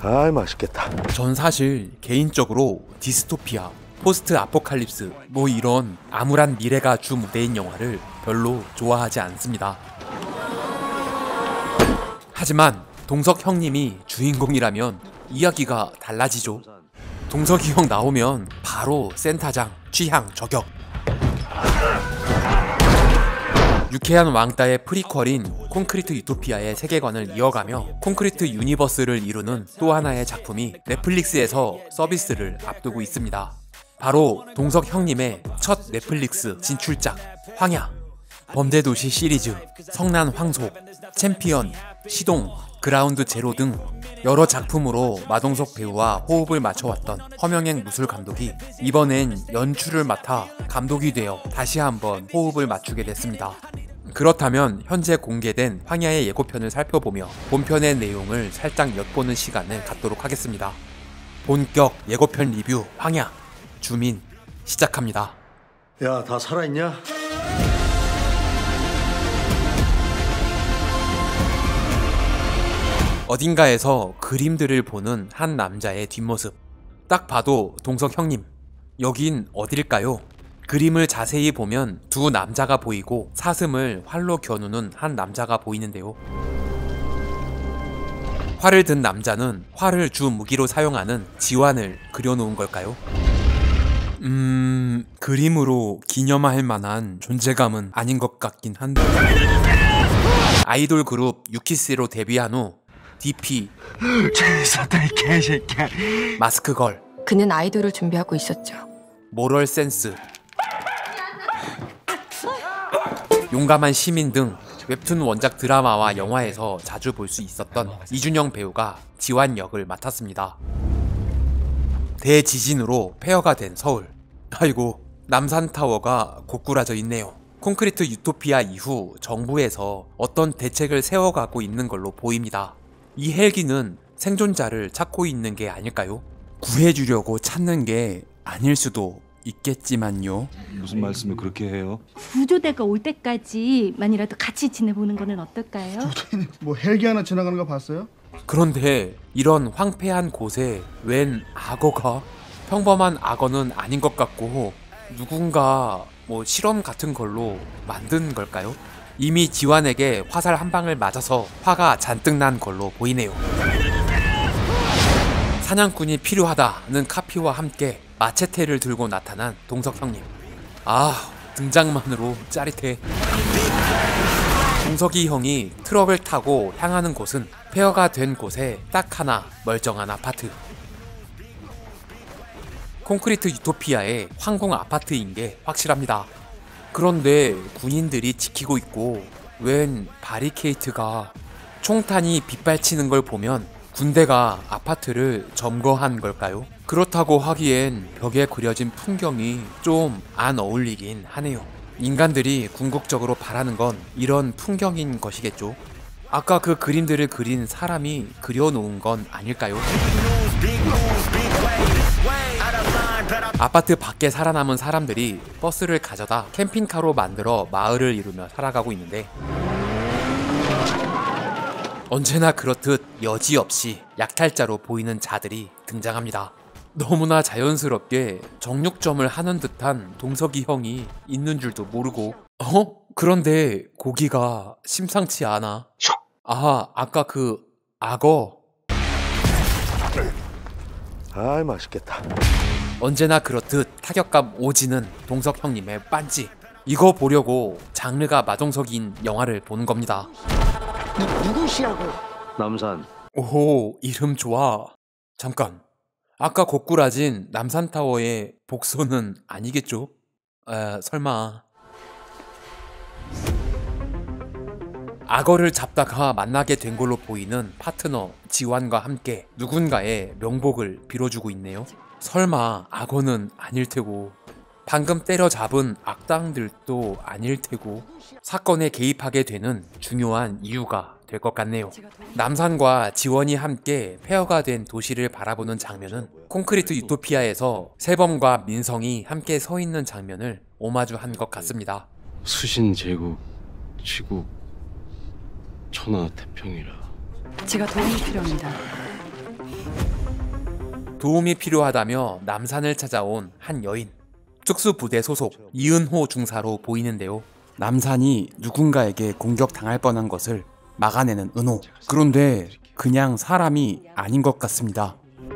아이 맛있겠다. 전 사실 개인적으로 디스토피아, 포스트 아포칼립스 뭐 이런 암울한 미래가 주 무대인 영화를 별로 좋아하지 않습니다. 하지만 동석 형님이 주인공이라면 이야기가 달라지죠. 동석이 형 나오면 바로 센터장 취향 저격. 유쾌한 왕따의 프리퀄인 콘크리트 유토피아의 세계관을 이어가며 콘크리트 유니버스를 이루는 또 하나의 작품이 넷플릭스에서 서비스를 앞두고 있습니다. 바로 동석 형님의 첫 넷플릭스 진출작 황야, 범죄도시 시리즈, 성난 황속, 챔피언, 시동, 그라운드 제로 등 여러 작품으로 마동석 배우와 호흡을 맞춰왔던 허명행 무술 감독이 이번엔 연출을 맡아 감독이 되어 다시 한번 호흡을 맞추게 됐습니다. 그렇다면 현재 공개된 황야의 예고편을 살펴보며 본편의 내용을 살짝 엿보는 시간을 갖도록 하겠습니다. 본격 예고편 리뷰 황야, 주민 시작합니다. 야, 다 살아있냐? 어딘가에서 그림들을 보는 한 남자의 뒷모습. 딱 봐도 동석 형님, 여긴 어딜까요? 그림을 자세히 보면 두 남자가 보이고 사슴을 활로 겨누는 한 남자가 보이는데요. 활을 든 남자는 활을 주 무기로 사용하는 지환을 그려놓은 걸까요? 그림으로 기념할 만한 존재감은 아닌 것 같긴 한데. 아이돌 그룹 유키스로 데뷔한 후 DP 재밌었다 이 개새끼야. 마스크걸, 그는 아이돌을 준비하고 있었죠. 모럴 센스, 용감한 시민 등 웹툰 원작 드라마와 영화에서 자주 볼 수 있었던 이준영 배우가 지환 역을 맡았습니다. 대지진으로 폐허가 된 서울. 아이고, 남산타워가 고꾸라져 있네요. 콘크리트 유토피아 이후 정부에서 어떤 대책을 세워가고 있는 걸로 보입니다. 이 헬기는 생존자를 찾고 있는 게 아닐까요? 구해주려고 찾는 게 아닐 수도 있겠지만요. 무슨 말씀을 그렇게 해요? 구조대가 올 때까지만이라도 같이 지내보는 거는 어떨까요? 뭐 헬기 하나 지나가는 거 봤어요? 그런데 이런 황폐한 곳에 웬 악어가? 평범한 악어는 아닌 것 같고 누군가 뭐 실험 같은 걸로 만든 걸까요? 이미 지환에게 화살 한 방을 맞아서 화가 잔뜩 난 걸로 보이네요. 사냥꾼이 필요하다는 카피와 함께 마체테를 들고 나타난 동석 형님. 아, 등장만으로 짜릿해. 동석이 형이 트럭을 타고 향하는 곳은 폐허가 된 곳에 딱 하나 멀쩡한 아파트. 콘크리트 유토피아의 황궁 아파트인 게 확실합니다. 그런데 군인들이 지키고 있고 웬 바리케이트가, 총탄이 빗발치는 걸 보면 군대가 아파트를 점거한 걸까요? 그렇다고 하기엔 벽에 그려진 풍경이 좀 안 어울리긴 하네요. 인간들이 궁극적으로 바라는 건 이런 풍경인 것이겠죠. 아까 그 그림들을 그린 사람이 그려놓은 건 아닐까요? 아파트 밖에 살아남은 사람들이 버스를 가져다 캠핑카로 만들어 마을을 이루며 살아가고 있는데, 언제나 그렇듯 여지없이 약탈자로 보이는 자들이 등장합니다. 너무나 자연스럽게 정육점을 하는 듯한 동석이 형이 있는 줄도 모르고, 그런데 고기가 심상치 않아. 아, 아까 그 악어. 아이 맛있겠다. 언제나 그렇듯 타격감 오지는 동석 형님의 빤지. 이거 보려고 장르가 마동석인 영화를 보는 겁니다. 누구시라고? 남산. 오호, 이름 좋아. 잠깐, 아까 고꾸라진 남산타워의 복선은 아니겠죠? 설마. 악어를 잡다가 만나게 된 걸로 보이는 파트너 지환과 함께 누군가의 명복을 빌어주고 있네요. 설마 악어는 아닐 테고, 방금 때려잡은 악당들도 아닐 테고, 사건에 개입하게 되는 중요한 이유가 될 것 같네요. 남산과 지원이 함께 폐허가 된 도시를 바라보는 장면은 콘크리트 유토피아에서 세범과 민성이 함께 서 있는 장면을 오마주한 것 같습니다. 수신 제국 치국 천하 태평이라. 제가 도움이 필요합니다. 도움이 필요하다며 남산을 찾아온 한 여인. 특수부대 소속 이은호 중사로 보이는데요. 남산이 누군가에게 공격당할 뻔한 것을 막아내는 은호. 그런데 그냥 사람이 아닌 것 같습니다.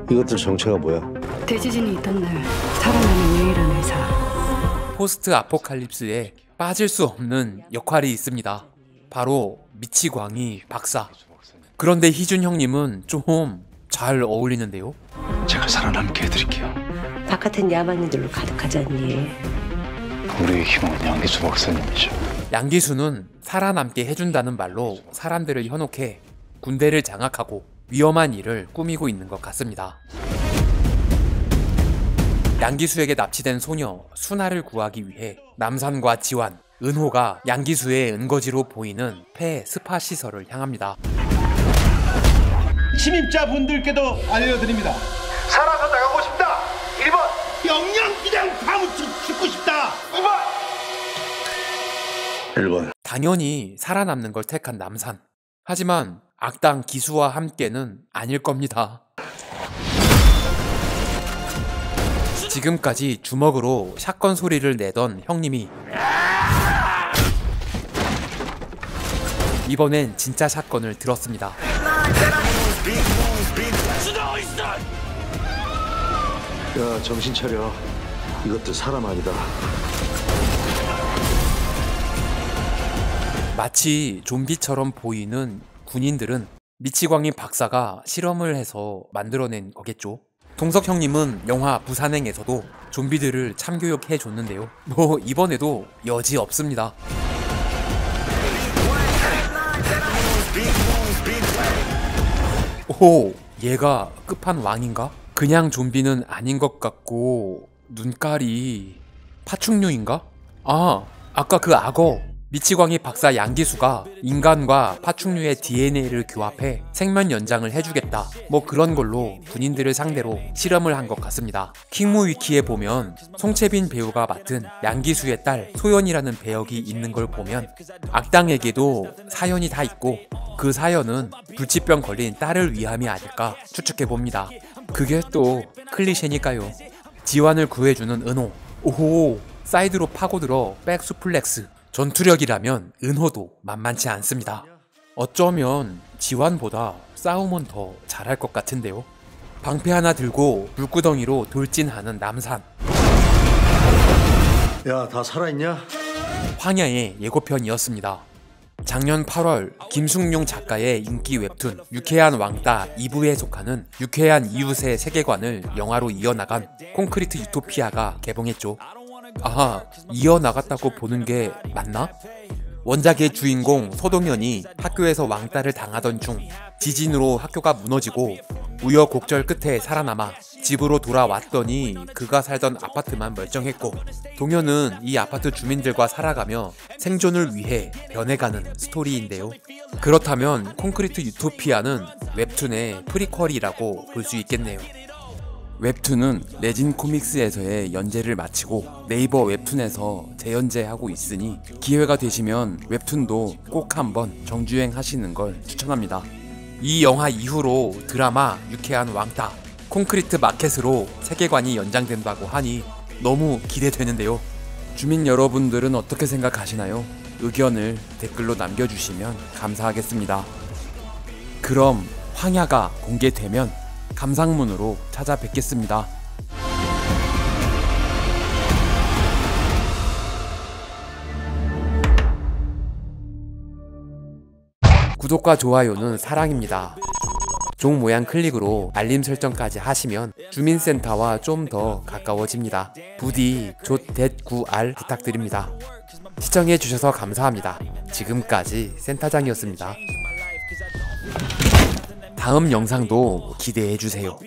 이것들 정체가 뭐야? 대지진이 있던 날 살아남은 유일한 의사. 포스트 아포칼립스에 빠질 수 없는 역할이 있습니다. 바로 미치광이 박사. 그런데 희준 형님은 좀 잘 어울리는데요. 제가 살아남게 해드릴게요. 바깥은 야만인들로 가득하지 않니? 우리의 희망은 양기수 박사님이죠. 양기수는 살아남게 해준다는 말로 사람들을 현혹해 군대를 장악하고 위험한 일을 꾸미고 있는 것 같습니다. 양기수에게 납치된 소녀 순아를 구하기 위해 남산과 지환, 은호가 양기수의 은거지로 보이는 폐 스파 시설을 향합니다. 침입자분들께도 알려드립니다. 살아서 나가고 싶다. 1번. 영양 그냥 파묻혀 죽고 싶다. 1번. 당연히 살아남는 걸 택한 남산. 하지만 악당 기수와 함께는 아닐 겁니다. 지금까지 주먹으로 샷건 소리를 내던 형님이 이번엔 진짜 샷건을 들었습니다. 야, 정신 차려. 이것들 사람 아니다. 마치 좀비처럼 보이는 군인들은 미치광이 박사가 실험을 해서 만들어낸 거겠죠. 동석 형님은 영화 부산행에서도 좀비들을 참교육해 줬는데요. 뭐 이번에도 여지 없습니다. 오, 얘가 끝판왕인가? 그냥 좀비는 아닌 것 같고 눈깔이 파충류인가? 아, 아까 그 악어 미치광이 박사 양기수가 인간과 파충류의 DNA를 교합해 생명 연장을 해주겠다, 뭐 그런 걸로 군인들을 상대로 실험을 한 것 같습니다. 킹무 위키에 보면 송채빈 배우가 맡은 양기수의 딸 소연이라는 배역이 있는 걸 보면 악당에게도 사연이 다 있고 그 사연은 불치병 걸린 딸을 위함이 아닐까 추측해봅니다. 그게 또 클리셰니까요. 지환을 구해주는 은호. 오호, 사이드로 파고들어 백수플렉스. 전투력이라면 은호도 만만치 않습니다. 어쩌면 지환보다 싸움은 더 잘할 것 같은데요. 방패 하나 들고 불구덩이로 돌진하는 남산. 야, 다 살아있냐? 황야의 예고편이었습니다. 작년 8월 김숙룡 작가의 인기 웹툰 유쾌한 왕따 2부에 속하는 유쾌한 이웃의 세계관을 영화로 이어나간 콘크리트 유토피아가 개봉했죠. 아하, 이어나갔다고 보는 게 맞나? 원작의 주인공 서동현이 학교에서 왕따를 당하던 중 지진으로 학교가 무너지고 우여곡절 끝에 살아남아 집으로 돌아왔더니 그가 살던 아파트만 멀쩡했고, 동현은 이 아파트 주민들과 살아가며 생존을 위해 변해가는 스토리인데요. 그렇다면 콘크리트 유토피아는 웹툰의 프리퀄이라고 볼 수 있겠네요. 웹툰은 레진 코믹스에서의 연재를 마치고 네이버 웹툰에서 재연재하고 있으니 기회가 되시면 웹툰도 꼭 한번 정주행하시는 걸 추천합니다. 이 영화 이후로 드라마 유쾌한 왕따, 콘크리트 마켓으로 세계관이 연장된다고 하니 너무 기대되는데요. 주민 여러분들은 어떻게 생각하시나요? 의견을 댓글로 남겨주시면 감사하겠습니다. 그럼 황야가 공개되면 감상문으로 찾아뵙겠습니다. 구독과 좋아요는 사랑입니다. 종 모양 클릭으로 알림 설정까지 하시면 주민센터와 좀 더 가까워집니다. 부디 조.9r 부탁드립니다. 시청해주셔서 감사합니다. 지금까지 센터장이었습니다. 다음 영상도 기대해주세요.